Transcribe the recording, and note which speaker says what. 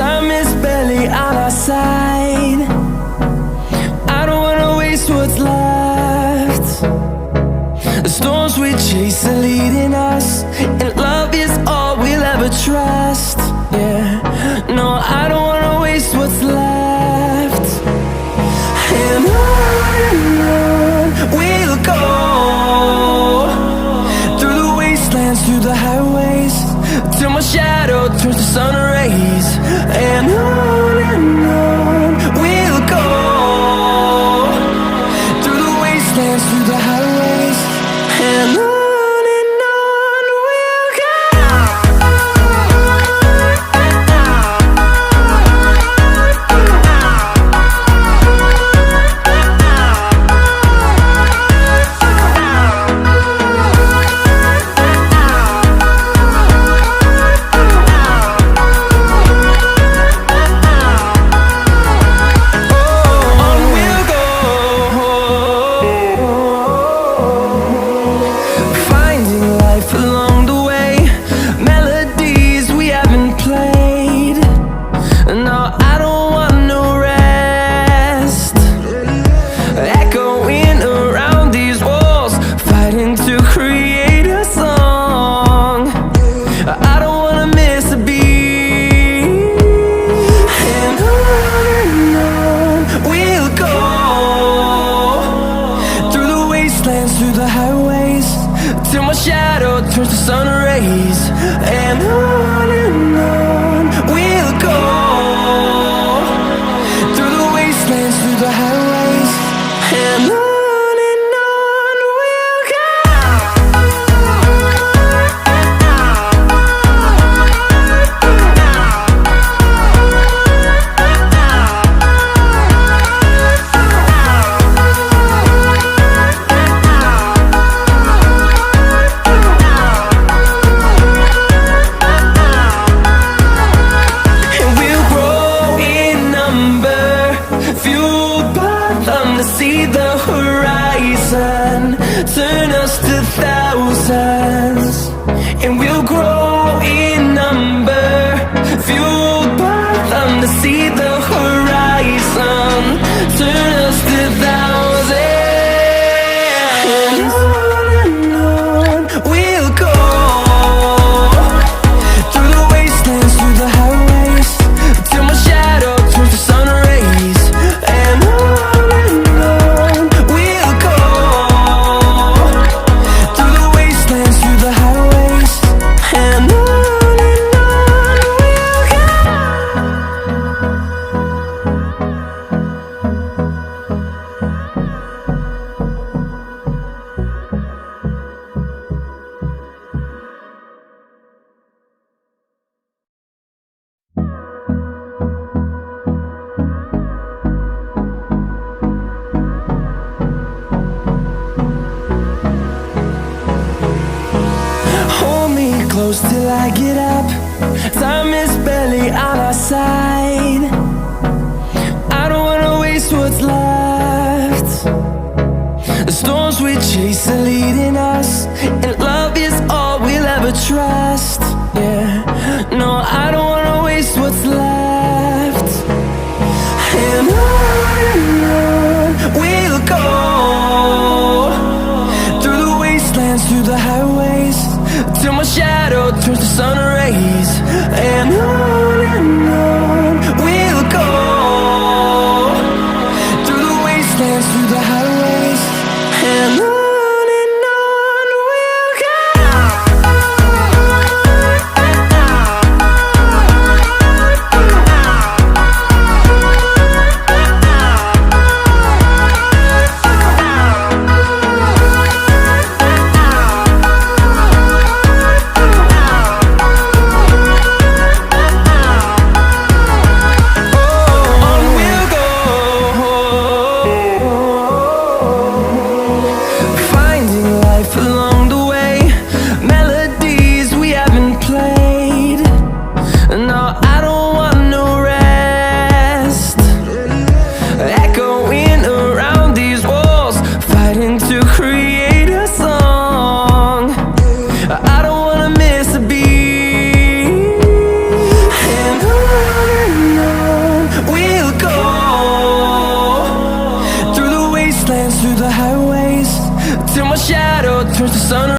Speaker 1: Time is barely on our side. I don't wanna waste what's left. The storms we chase are leading us, and love is all we'll ever trust. Yeah, no, I don't wanna waste what's left. And on we'll go, through the wastelands, through the highways, till my shadow turns to sun rays. And on we'll go, through the wastelands, through the highways, and on. Through the highways, till my shadow turns to sun rays. And on we'll go, through the wastelands, through the highways, and on we'll go. See the horizon turn us to thousands, and we'll grow in number, fueled by them. To see the horizon turn us to thousands, and on we'll go, through the wastelands, through the highways, till my shadow turns to sun rays. And close till I get up. Time is barely on our side. I don't wanna waste what's left. The storms we chase are leading us, and love is all we'll ever trust. Yeah, no, I don't wanna waste what's left. And